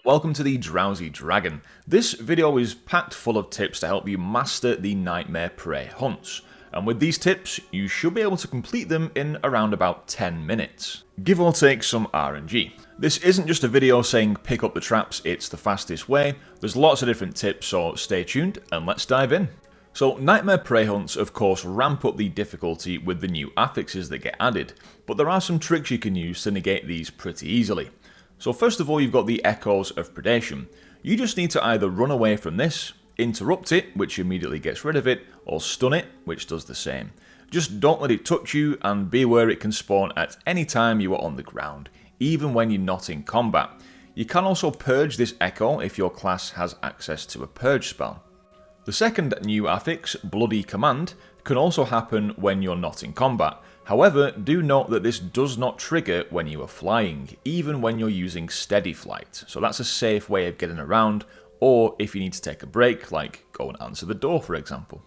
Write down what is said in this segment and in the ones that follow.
Welcome to the Drowsy Dragon. This video is packed full of tips to help you master the Nightmare Prey hunts. And with these tips, you should be able to complete them in around about 10 minutes. Give or take some RNG. This isn't just a video saying pick up the traps, it's the fastest way. There's lots of different tips, so stay tuned and let's dive in. So Nightmare Prey hunts of course ramp up the difficulty with the new affixes that get added, but there are some tricks you can use to negate these pretty easily. So first of all, you've got the Echoes of Predation. You just need to either run away from this, interrupt it, which immediately gets rid of it, or stun it, which does the same. Just don't let it touch you, and be aware it can spawn at any time you are on the ground, even when you're not in combat. You can also purge this Echo if your class has access to a purge spell. The second new affix, Bloody Command, can also happen when you're not in combat. However, do note that this does not trigger when you are flying, even when you're using steady flight, so that's a safe way of getting around, or if you need to take a break, like go and answer the door for example.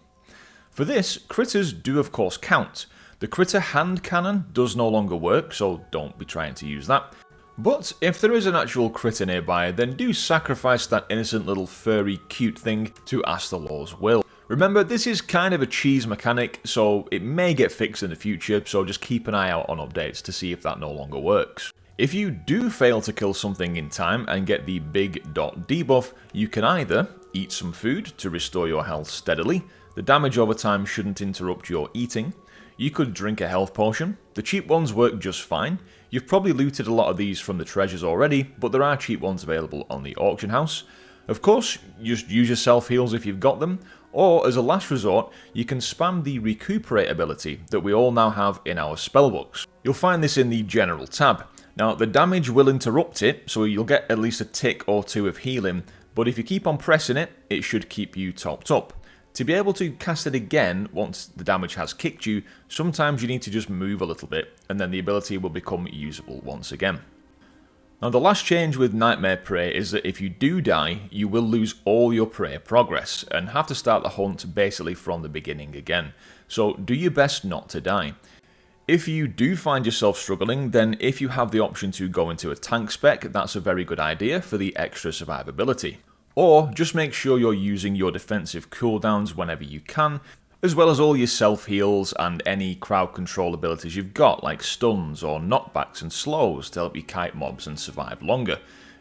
For this, critters do of course count. The critter hand cannon does no longer work, so don't be trying to use that. But if there is an actual critter nearby, then do sacrifice that innocent little furry cute thing to ask the law's will. Remember, this is kind of a cheese mechanic, so it may get fixed in the future, so just keep an eye out on updates to see if that no longer works. If you do fail to kill something in time and get the big dot debuff, you can either eat some food to restore your health steadily, the damage over time shouldn't interrupt your eating, you could drink a health potion, the cheap ones work just fine, you've probably looted a lot of these from the treasures already, but there are cheap ones available on the auction house. Of course, just use your self heals if you've got them, or as a last resort, you can spam the recuperate ability that we all now have in our spellbooks. You'll find this in the general tab. Now the damage will interrupt it, so you'll get at least a tick or two of healing, but if you keep on pressing it, it should keep you topped up. To be able to cast it again once the damage has kicked you, sometimes you need to just move a little bit, and then the ability will become usable once again. Now the last change with Nightmare Prey is that if you do die, you will lose all your prey progress, and have to start the hunt basically from the beginning again, so do your best not to die. If you do find yourself struggling, then if you have the option to go into a tank spec, that's a very good idea for the extra survivability. Or just make sure you're using your defensive cooldowns whenever you can, as well as all your self-heals and any crowd control abilities you've got, like stuns or knockbacks and slows to help you kite mobs and survive longer.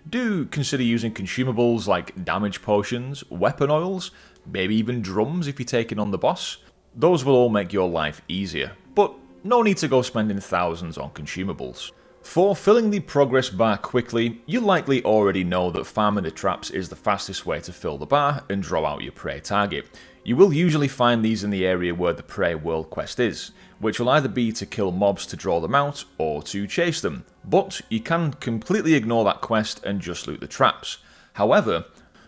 Do consider using consumables like damage potions, weapon oils, maybe even drums if you're taking on the boss. Those will all make your life easier, but no need to go spending thousands on consumables. For filling the progress bar quickly, you likely already know that farming the traps is the fastest way to fill the bar and draw out your prey target. You will usually find these in the area where the prey world quest is, which will either be to kill mobs to draw them out or to chase them, but you can completely ignore that quest and just loot the traps. However,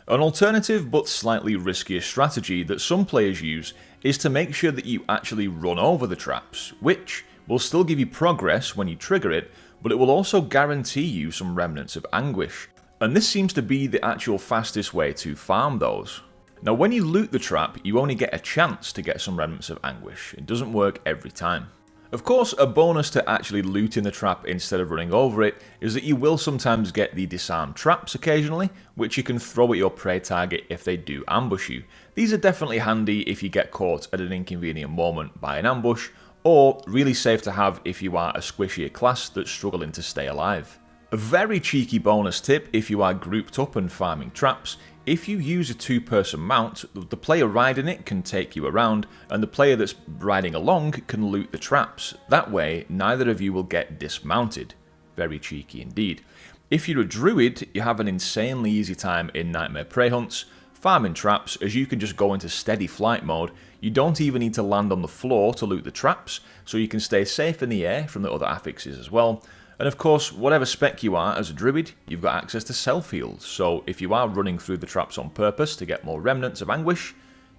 an alternative but slightly riskier strategy that some players use is to make sure that you actually run over the traps, which will still give you progress when you trigger it, but it will also guarantee you some remnants of anguish. And this seems to be the actual fastest way to farm those. Now when you loot the trap, you only get a chance to get some remnants of anguish. It doesn't work every time. Of course, a bonus to actually looting the trap instead of running over it is that you will sometimes get the disarmed traps occasionally, which you can throw at your prey target if they do ambush you. These are definitely handy if you get caught at an inconvenient moment by an ambush, or really safe to have if you are a squishier class that's struggling to stay alive. A very cheeky bonus tip if you are grouped up and farming traps: if you use a two-person mount, the player riding it can take you around, and the player that's riding along can loot the traps. That way, neither of you will get dismounted. Very cheeky indeed. If you're a druid, you have an insanely easy time in Nightmare Prey hunts, farming traps, as you can just go into steady flight mode. You don't even need to land on the floor to loot the traps, so you can stay safe in the air from the other affixes as well. And of course, whatever spec you are as a druid, you've got access to self-heals, so if you are running through the traps on purpose to get more remnants of anguish,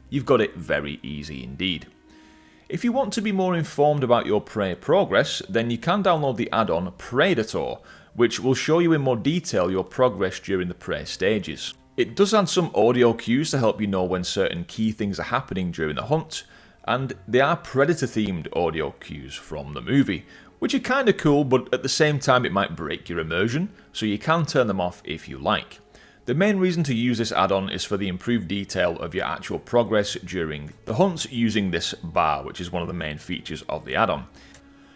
you've got it very easy indeed. If you want to be more informed about your prey progress, then you can download the add-on Preydator, which will show you in more detail your progress during the prey stages. It does add some audio cues to help you know when certain key things are happening during the hunt, and they are Predator-themed audio cues from the movie, which are kinda cool, but at the same time it might break your immersion, so you can turn them off if you like. The main reason to use this add-on is for the improved detail of your actual progress during the hunts using this bar, which is one of the main features of the add-on.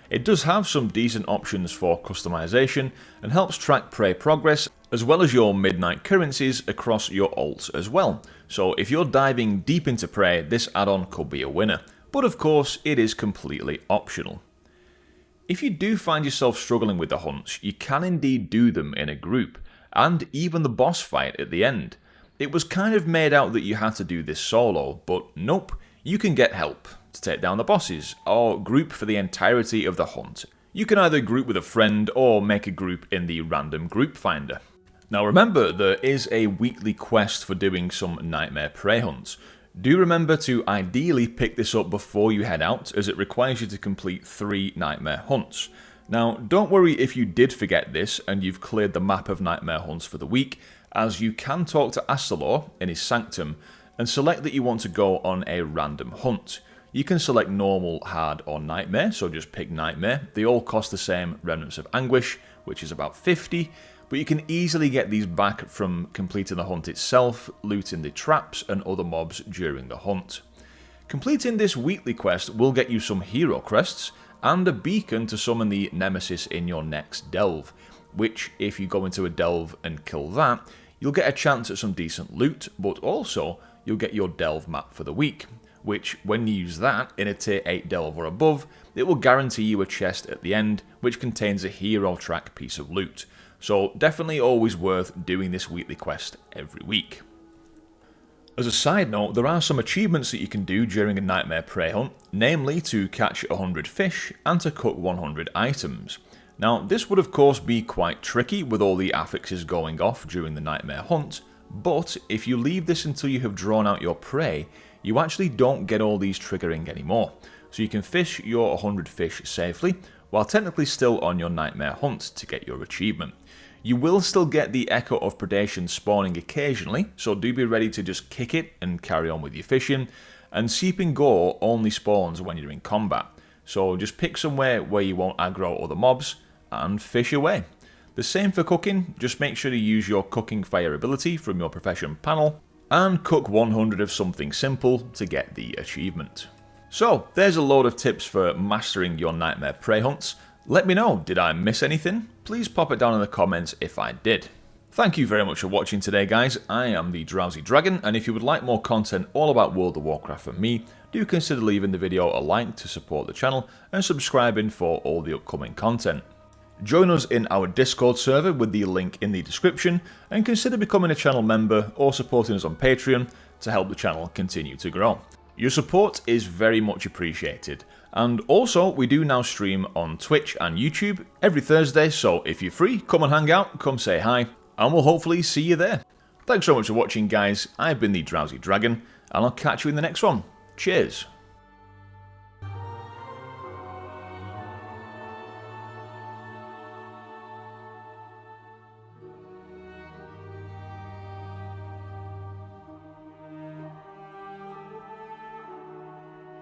It does have some decent options for customization and helps track prey progress as well as your midnight currencies across your alts as well. So if you're diving deep into prey, this add-on could be a winner. But of course, it is completely optional. If you do find yourself struggling with the hunts, you can indeed do them in a group, and even the boss fight at the end. It was kind of made out that you had to do this solo, but nope, you can get help to take down the bosses, or group for the entirety of the hunt. You can either group with a friend or make a group in the random group finder. Now remember, there is a weekly quest for doing some Nightmare Prey hunts. Do remember to ideally pick this up before you head out, as it requires you to complete 3 Nightmare hunts. Now don't worry if you did forget this and you've cleared the map of Nightmare hunts for the week, as you can talk to Astalor in his sanctum and select that you want to go on a random hunt. You can select normal, hard or nightmare, so just pick nightmare. They all cost the same Remnants of Anguish, which is about 50, but you can easily get these back from completing the hunt itself, looting the traps and other mobs during the hunt. Completing this weekly quest will get you some hero crests and a beacon to summon the nemesis in your next delve, which if you go into a delve and kill that, you'll get a chance at some decent loot, but also you'll get your delve map for the week, which when you use that in a tier 8 delve or above, it will guarantee you a chest at the end which contains a hero track piece of loot. So definitely always worth doing this weekly quest every week. As a side note, there are some achievements that you can do during a Nightmare Prey hunt, namely to catch 100 fish and to cook 100 items. Now this would of course be quite tricky with all the affixes going off during the Nightmare hunt, but if you leave this until you have drawn out your prey, you actually don't get all these triggering anymore. So you can fish your 100 fish safely, while technically still on your Nightmare hunt to get your achievement. You will still get the Echo of Predation spawning occasionally, so do be ready to just kick it and carry on with your fishing, and Seeping Gore only spawns when you're in combat, so just pick somewhere where you won't aggro other mobs, and fish away. The same for cooking, just make sure to use your cooking fire ability from your profession panel, and cook 100 of something simple to get the achievement. So, there's a load of tips for mastering your Nightmare Prey hunts. Let me know, did I miss anything? Please pop it down in the comments if I did. Thank you very much for watching today guys, I am the Drowsy Dragon, and if you would like more content all about World of Warcraft from me, do consider leaving the video a like to support the channel, and subscribing for all the upcoming content. Join us in our Discord server with the link in the description, and consider becoming a channel member or supporting us on Patreon to help the channel continue to grow. Your support is very much appreciated, and also we do now stream on Twitch and YouTube every Thursday, so if you're free, come and hang out, come say hi, and we'll hopefully see you there. Thanks so much for watching guys, I've been the Drowsy Dragon, and I'll catch you in the next one. Cheers!